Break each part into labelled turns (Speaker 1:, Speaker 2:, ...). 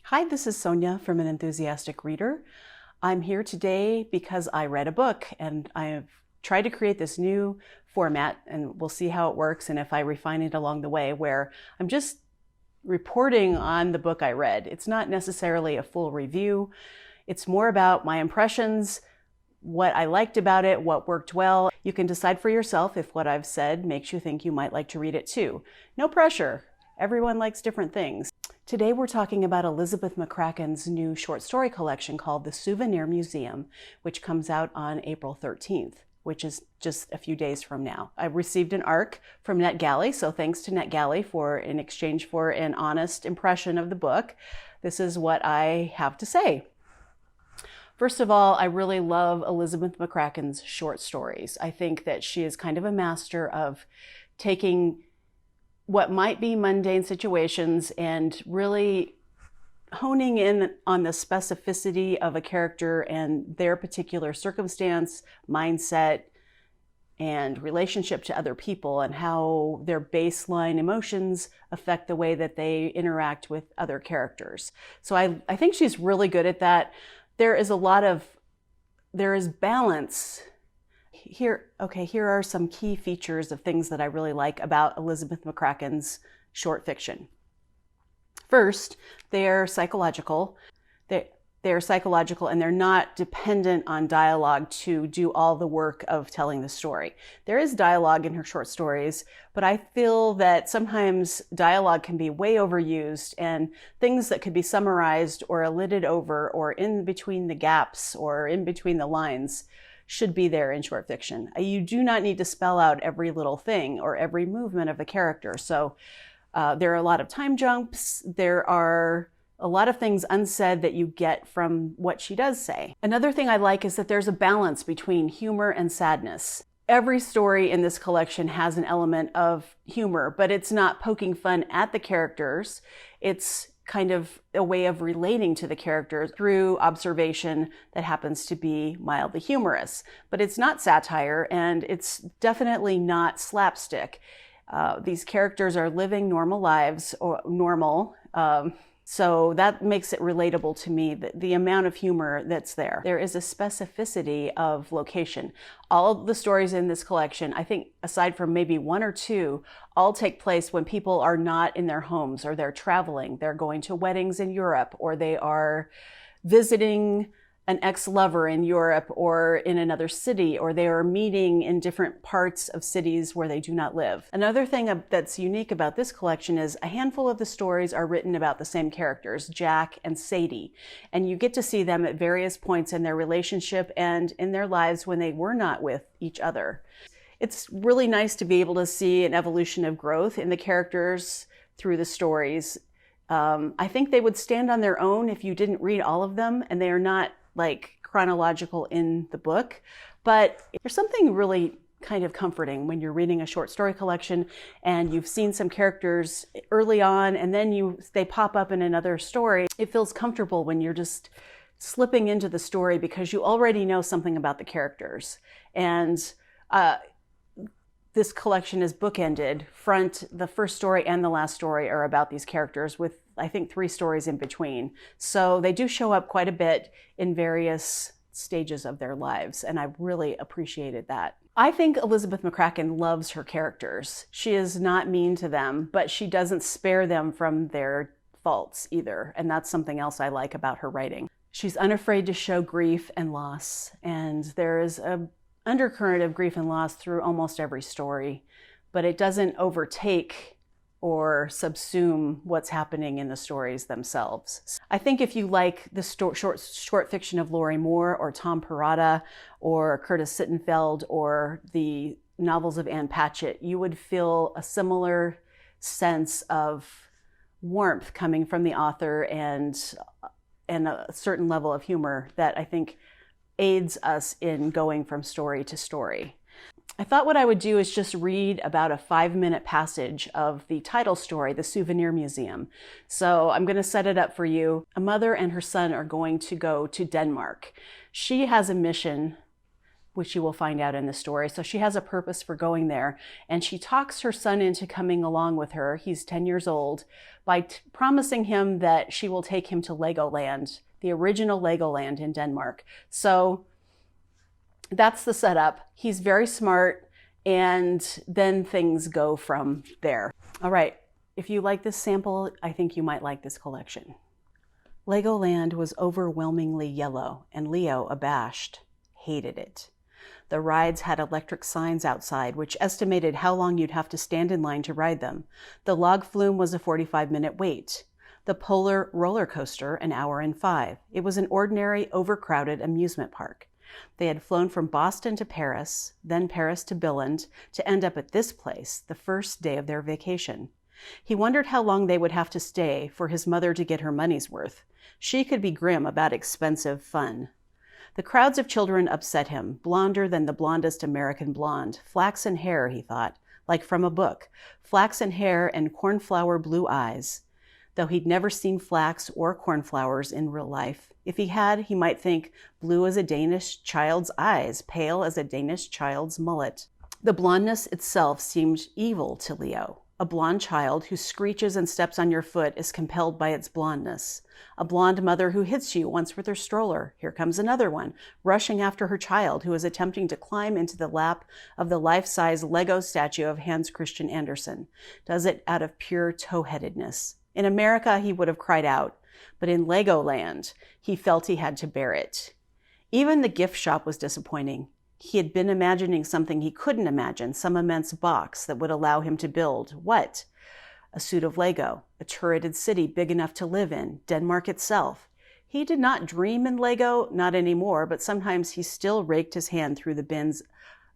Speaker 1: Hi, this is Sonia from An Enthusiastic Reader. I'm here today because I read a book and I've tried to create this new format, and we'll see how it works and if I refine it along the way, where I'm just reporting on the book I read. It's not necessarily a full review. It's more about my impressions, what I liked about it, what worked well. You can decide for yourself if what I've said makes you think you might like to read it too. No pressure. Everyone likes different things. Today we're talking about Elizabeth McCracken's new short story collection called The Souvenir Museum, which comes out on April 13th, which is just a few days from now. I received an ARC from NetGalley, so thanks to NetGalley in exchange for an honest impression of the book. This is what I have to say. First of all, I really love Elizabeth McCracken's short stories. I think that she is kind of a master of taking what might be mundane situations and really honing in on the specificity of a character and their particular circumstance, mindset, and relationship to other people, and how their baseline emotions affect the way that they interact with other characters. So I think she's really good at that. There is balance. Here are some key features of things that I really like about Elizabeth McCracken's short fiction. First, they're psychological. They're psychological and they're not dependent on dialogue to do all the work of telling the story. There is dialogue in her short stories, but I feel that sometimes dialogue can be way overused, and things that could be summarized or elided over or in between the gaps or in between the lines should be there in short fiction. You do not need to spell out every little thing or every movement of a character. So there are a lot of time jumps. There are a lot of things unsaid that you get from what she does say. Another thing I like is that there's a balance between humor and sadness. Every story in this collection has an element of humor, but it's not poking fun at the characters. It's kind of a way of relating to the characters through observation that happens to be mildly humorous. But it's not satire, and it's definitely not slapstick. These characters are living normal lives, or normal, so that makes it relatable to me, the amount of humor that's there. There is a specificity of location. All of the stories in this collection, I think, aside from maybe one or two, all take place when people are not in their homes, or they're traveling. They're going to weddings in Europe, or they are visiting an ex-lover in Europe or in another city, or they are meeting in different parts of cities where they do not live. Another thing that's unique about this collection is a handful of the stories are written about the same characters, Jack and Sadie, and you get to see them at various points in their relationship and in their lives when they were not with each other. It's really nice to be able to see an evolution of growth in the characters through the stories. I think they would stand on their own if you didn't read all of them, and they are not like chronological in the book, but there's something really kind of comforting when you're reading a short story collection and you've seen some characters early on and then they pop up in another story. It feels comfortable when you're just slipping into the story because you already know something about the characters. And this collection is bookended. The first story and the last story are about these characters, with I think 3 stories in between. So they do show up quite a bit in various stages of their lives, and I really appreciated that. I think Elizabeth McCracken loves her characters. She is not mean to them, but she doesn't spare them from their faults either, and that's something else I like about her writing. She's unafraid to show grief and loss, and there is an undercurrent of grief and loss through almost every story, but it doesn't overtake or subsume what's happening in the stories themselves. I think if you like the short fiction of Lori Moore or Tom Perrotta or Curtis Sittenfeld or the novels of Ann Patchett, you would feel a similar sense of warmth coming from the author and a certain level of humor that I think aids us in going from story to story. I thought what I would do is just read about a 5-minute passage of the title story, The Souvenir Museum. So I'm going to set it up for you. A mother and her son are going to go to Denmark. She has a mission which you will find out in the story. So she has a purpose for going there, and she talks her son into coming along with her. He's 10 years old, by promising him that she will take him to Legoland, the original Legoland in Denmark. So that's the setup. He's very smart, and then things go from there. All right, if you like this sample, I think you might like this collection. Legoland was overwhelmingly yellow, and Leo, abashed, hated it. The rides had electric signs outside, which estimated how long you'd have to stand in line to ride them. The log flume was a 45-minute wait. The Polar roller coaster, an hour and 5. It was an ordinary, overcrowded amusement park. They had flown from Boston to Paris, then Paris to Billund, to end up at this place, the first day of their vacation. He wondered how long they would have to stay for his mother to get her money's worth. She could be grim about expensive fun. The crowds of children upset him, blonder than the blondest American blonde. Flaxen hair, he thought, like from a book. Flaxen hair and cornflower blue eyes. Though he'd never seen flax or cornflowers in real life. If he had, he might think blue as a Danish child's eyes, pale as a Danish child's mullet. The blondness itself seemed evil to Leo. A blonde child who screeches and steps on your foot is compelled by its blondness. A blonde mother who hits you once with her stroller. Here comes another one, rushing after her child who is attempting to climb into the lap of the life-size Lego statue of Hans Christian Andersen. Does it out of pure towheadedness. In America, he would have cried out, but in Legoland, he felt he had to bear it. Even the gift shop was disappointing. He had been imagining something he couldn't imagine, some immense box that would allow him to build, what? A suit of Lego, a turreted city big enough to live in, Denmark itself. He did not dream in Lego, not anymore, but sometimes he still raked his hand through the bins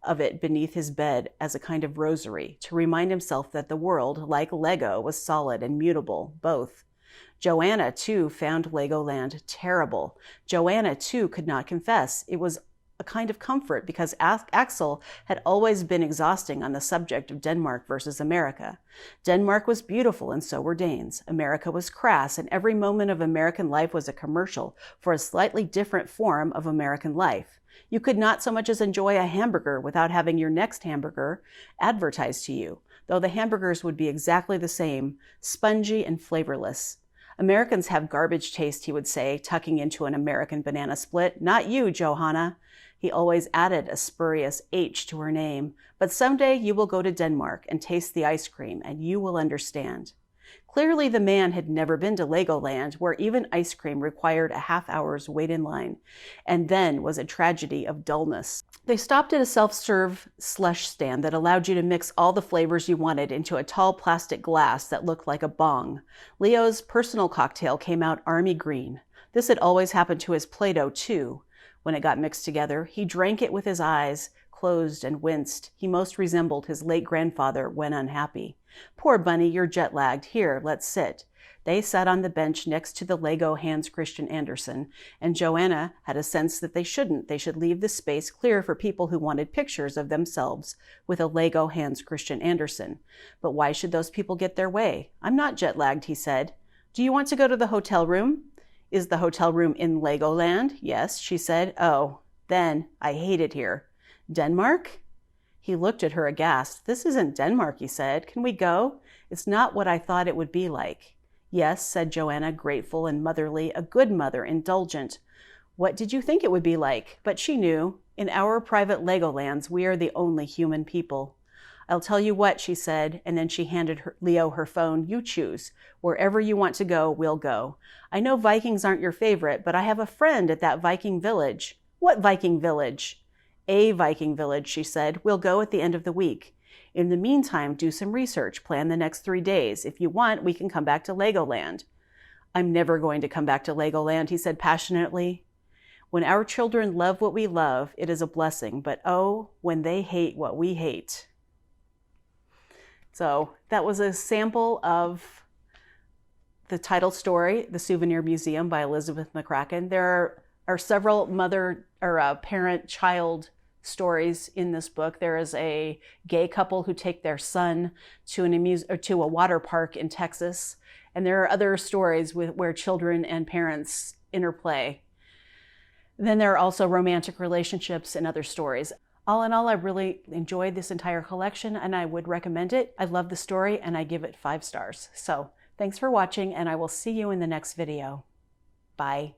Speaker 1: of it beneath his bed as a kind of rosary, to remind himself that the world, like Lego, was solid and mutable, both. Joanna, too, found Legoland terrible. Joanna, too, could not confess. It was a kind of comfort because Axel had always been exhausting on the subject of Denmark versus America. Denmark was beautiful and so were Danes. America was crass, and every moment of American life was a commercial for a slightly different form of American life. You could not so much as enjoy a hamburger without having your next hamburger advertised to you, though the hamburgers would be exactly the same, spongy and flavorless. Americans have garbage taste, he would say, tucking into an American banana split. Not you, Johanna. He always added a spurious H to her name. But someday you will go to Denmark and taste the ice cream, and you will understand. Clearly the man had never been to Legoland, where even ice cream required a half-hour's wait in line, and then was a tragedy of dullness. They stopped at a self-serve slush stand that allowed you to mix all the flavors you wanted into a tall plastic glass that looked like a bong. Leo's personal cocktail came out army green. This had always happened to his Play-Doh, too. When it got mixed together, he drank it with his eyes closed and winced. He most resembled his late grandfather when unhappy. Poor Bunny, you're jet-lagged. Here, let's sit. They sat on the bench next to the Lego Hans Christian Andersen, and Joanna had a sense that they shouldn't. They should leave the space clear for people who wanted pictures of themselves with a Lego Hans Christian Andersen. But why should those people get their way? I'm not jet-lagged, he said. Do you want to go to the hotel room? Is the hotel room in Legoland? Yes, she said. Oh, then I hate it here. Denmark? He looked at her aghast. This isn't Denmark, he said. Can we go? It's not what I thought it would be like. Yes, said Joanna, grateful and motherly, a good mother, indulgent. What did you think it would be like? But she knew. In our private Legolands, we are the only human people. I'll tell you what, she said, and then she handed Leo her phone. You choose. Wherever you want to go, we'll go. I know Vikings aren't your favorite, but I have a friend at that Viking village. What Viking village? A Viking village, she said. We'll go at the end of the week. In the meantime, do some research. Plan the next 3 days. If you want, we can come back to Legoland. I'm never going to come back to Legoland, he said passionately. When our children love what we love, it is a blessing. But oh, when they hate what we hate. So that was a sample of the title story, The Souvenir Museum by Elizabeth McCracken. There are several parent-child stories in this book. There is a gay couple who take their son to a water park in Texas, and there are other stories where children and parents interplay. Then there are also romantic relationships and other stories. All in all, I really enjoyed this entire collection and I would recommend it. I love the story and I give it 5 stars. So thanks for watching and I will see you in the next video. Bye.